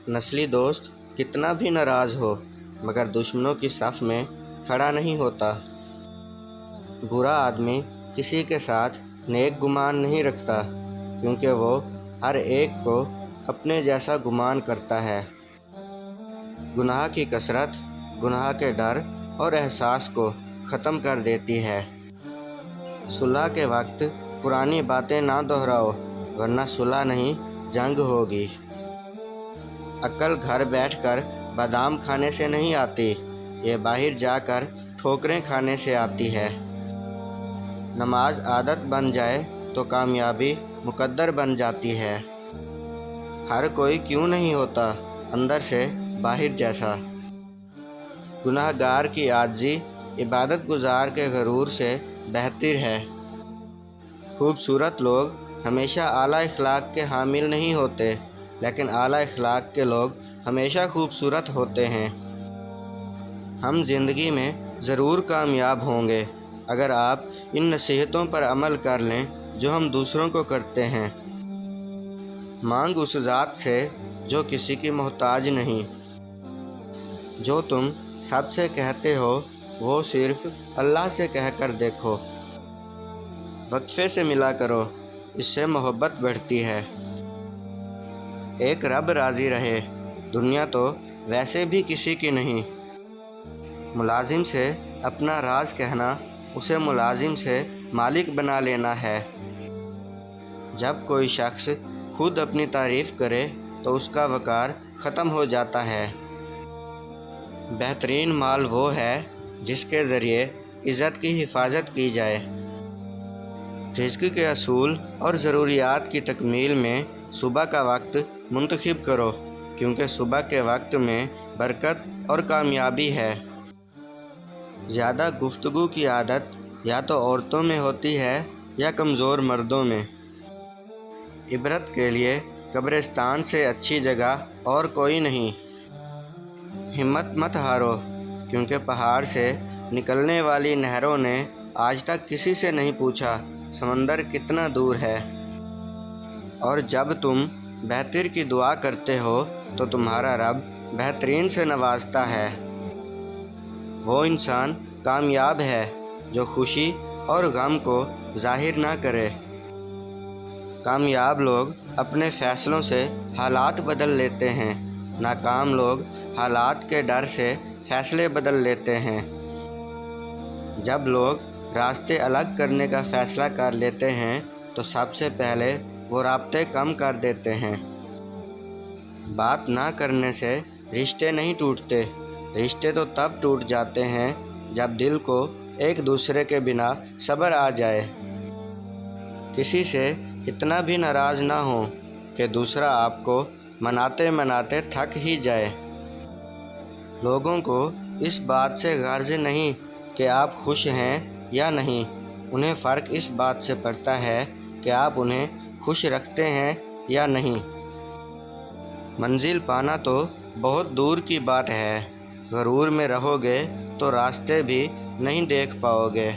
नस्ली दोस्त कितना भी नाराज़ हो मगर दुश्मनों की सफ़ में खड़ा नहीं होता। बुरा आदमी किसी के साथ नेक गुमान नहीं रखता क्योंकि वो हर एक को अपने जैसा गुमान करता है। गुनाह की कसरत गुनाह के डर और एहसास को ख़त्म कर देती है। सुलह के वक्त पुरानी बातें ना दोहराओ वरना सुलह नहीं जंग होगी। अक्ल घर बैठकर बादाम खाने से नहीं आती, ये बाहर जाकर ठोकरें खाने से आती है। नमाज आदत बन जाए तो कामयाबी मुकद्दर बन जाती है। हर कोई क्यों नहीं होता अंदर से बाहर जैसा। गुनाहगार की आजिज़ी इबादत गुजार के गरूर से बेहतर है। खूबसूरत लोग हमेशा आला इखलाक के हामिल नहीं होते, लेकिन आला इखलाक के लोग हमेशा खूबसूरत होते हैं। हम ज़िंदगी में ज़रूर कामयाब होंगे अगर आप इन नसीहतों पर अमल कर लें जो हम दूसरों को करते हैं। मांग उस ज़ात से जो किसी की मोहताज नहीं। जो तुम सबसे कहते हो वो सिर्फ़ अल्लाह से कहकर देखो। वक्फे से मिला करो, इससे मोहब्बत बढ़ती है। एक रब राज़ी रहे, दुनिया तो वैसे भी किसी की नहीं। मुलाजिम से अपना राज कहना उसे मुलाजिम से मालिक बना लेना है। जब कोई शख्स खुद अपनी तारीफ़ करे तो उसका वक़ार ख़त्म हो जाता है। बेहतरीन माल वो है जिसके ज़रिए इज़्ज़त की हिफाजत की जाए। रिज़्क़ के असूल और ज़रूरियात की तकमील में सुबह का वक्त मुंतखब करो क्योंकि सुबह के वक्त में बरकत और कामयाबी है। ज़्यादा गुफ्तगू की आदत या तो औरतों में होती है या कमज़ोर मर्दों में। इबरत के लिए कब्रिस्तान से अच्छी जगह और कोई नहीं। हिम्मत मत हारो क्योंकि पहाड़ से निकलने वाली नहरों ने आज तक किसी से नहीं पूछा समंदर कितना दूर है। और जब तुम बेहतर की दुआ करते हो तो तुम्हारा रब बेहतरीन से नवाजता है। वो इंसान कामयाब है जो खुशी और गम को जाहिर ना करे। कामयाब लोग अपने फ़ैसलों से हालात बदल लेते हैं, नाकाम लोग हालात के डर से फ़ैसले बदल लेते हैं। जब लोग रास्ते अलग करने का फ़ैसला कर लेते हैं तो सबसे पहले वो राब्ते कम कर देते हैं। बात ना करने से रिश्ते नहीं टूटते, रिश्ते तो तब टूट जाते हैं जब दिल को एक दूसरे के बिना सब्र आ जाए। किसी से इतना भी नाराज़ ना हो कि दूसरा आपको मनाते मनाते थक ही जाए। लोगों को इस बात से गर्ज नहीं कि आप खुश हैं या नहीं, उन्हें फ़र्क इस बात से पड़ता है कि आप उन्हें खुश रखते हैं या नहीं। मंजिल पाना तो बहुत दूर की बात है, गरूर में रहोगे तो रास्ते भी नहीं देख पाओगे।